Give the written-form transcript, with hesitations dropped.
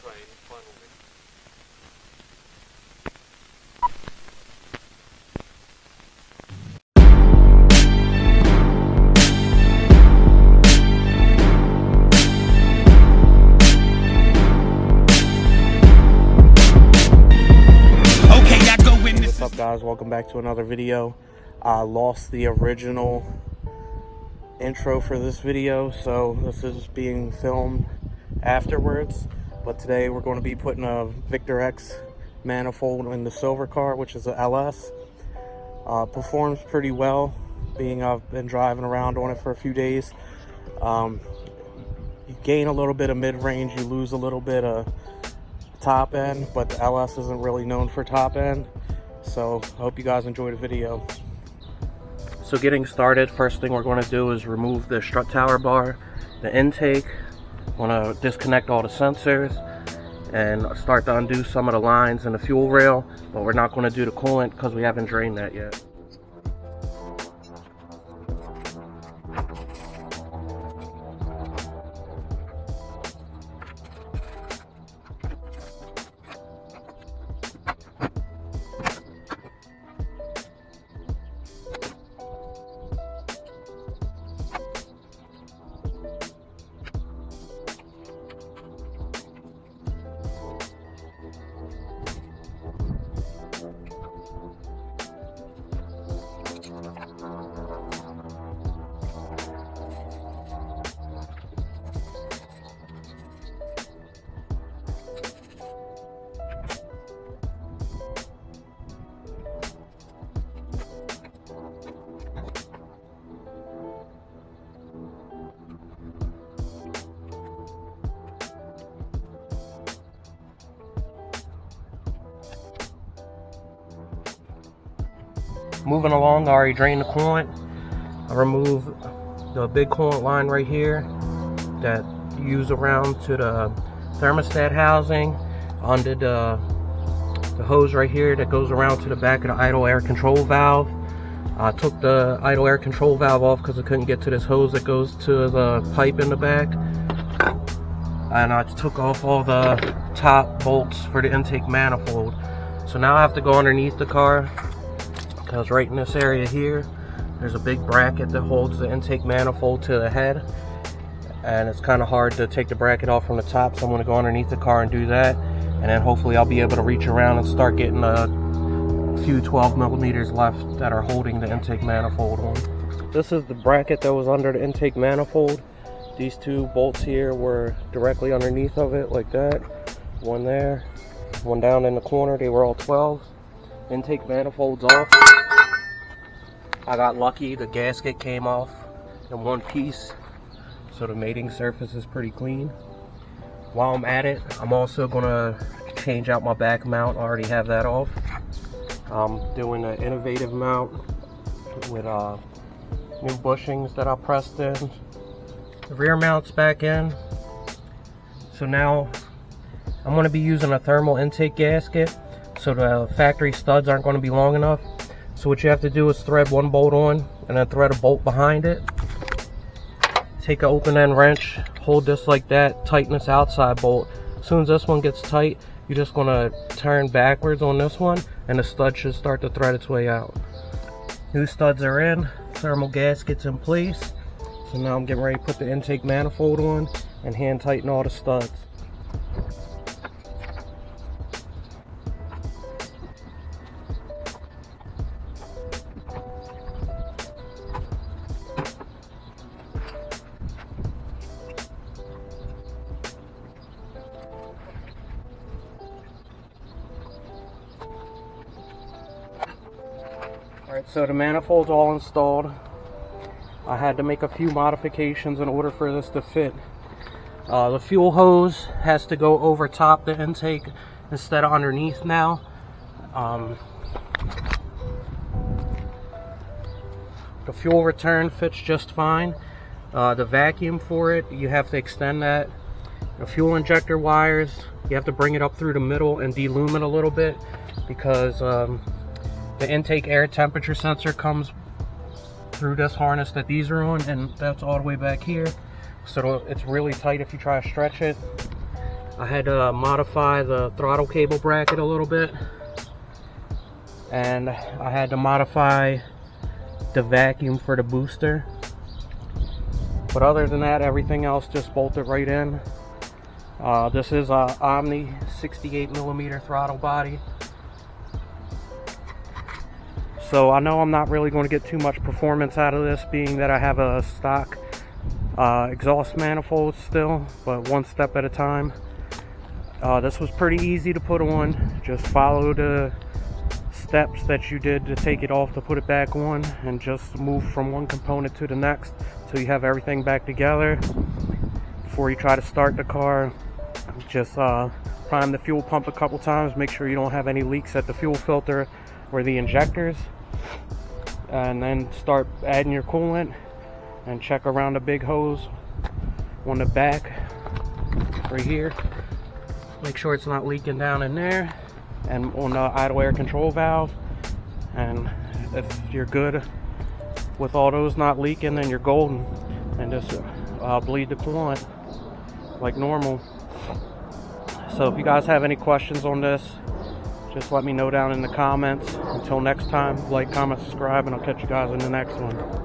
crane final mix. What's up, guys? Welcome back to another video. I lost the original intro for this video, so this is being filmed afterwards. But today we're going to be putting a Victor X manifold in the silver car, which is a LS. Performs pretty well, being I've been driving around on it for a few days. You gain a little bit of mid-range, you lose a little bit of top end, but the LS isn't really known for top end. So I hope you guys enjoy the video. So getting started, first thing we're going to do is remove the strut tower bar, the intake. Want to disconnect all the sensors and start to undo some of the lines in the fuel rail, but we're not going to do the coolant because we haven't drained that yet. Moving along, I already drained the coolant. I removed the big coolant line right here that you use around to the thermostat housing. Undid the hose right here that goes around to the back of the idle air control valve. I took the idle air control valve off because I couldn't get to this hose that goes to the pipe in the back. And I took off all the top bolts for the intake manifold. So now I have to go underneath the car, because right in this area here there's a big bracket that holds the intake manifold to the head, and it's kind of hard to take the bracket off from the top, so I'm going to go underneath the car and do that, and then hopefully I'll be able to reach around and start getting a few 12 millimeters left that are holding the intake manifold on. This is the bracket that was under the intake manifold. These two bolts here were directly underneath of it like that. One there, one down in the corner. They were all 12. Intake manifolds off. I got lucky, the gasket came off in one piece, so the mating surface is pretty clean. While I'm at it, I'm also gonna change out my back mount. I already have that off. I'm doing an innovative mount with new bushings that I pressed in. The rear mount's back in. So now I'm gonna be using a thermal intake gasket, so the factory studs aren't going to be long enough. So what you have to do is thread one bolt on and then thread a bolt behind it. Take an open end wrench, hold this like that, tighten this outside bolt. As soon as this one gets tight, you're just going to turn backwards on this one and the stud should start to thread its way out. New studs are in, thermal gasket's in place. So now I'm getting ready to put the intake manifold on and hand tighten all the studs. Alright, so the manifold's all installed. I had to make a few modifications in order for this to fit. The fuel hose has to go over top the intake instead of underneath now. The fuel return fits just fine. The vacuum for it, you have to extend that. The fuel injector wires, you have to bring it up through the middle and delume it a little bit, because the intake air temperature sensor comes through this harness that these are on, and that's all the way back here. So it's really tight if you try to stretch it. I had to modify the throttle cable bracket a little bit, and I had to modify the vacuum for the booster. But other than that, everything else just bolted right in. This is a Omni 68mm throttle body. So I know I'm not really going to get too much performance out of this, being that I have a stock exhaust manifold still, but one step at a time. This was pretty easy to put on. Just follow the steps that you did to take it off to put it back on, and just move from one component to the next till you have everything back together. Before you try to start the car, just prime the fuel pump a couple times, make sure you don't have any leaks at the fuel filter or the injectors, and then start adding your coolant, and check around the big hose on the back right here. Make sure it's not leaking down in there, and on the idle air control valve. And if you're good with all those not leaking, then you're golden. And just bleed the coolant like normal. So if you guys have any questions on this, just let me know down in the comments. Until next time, like, comment, subscribe, and I'll catch you guys in the next one.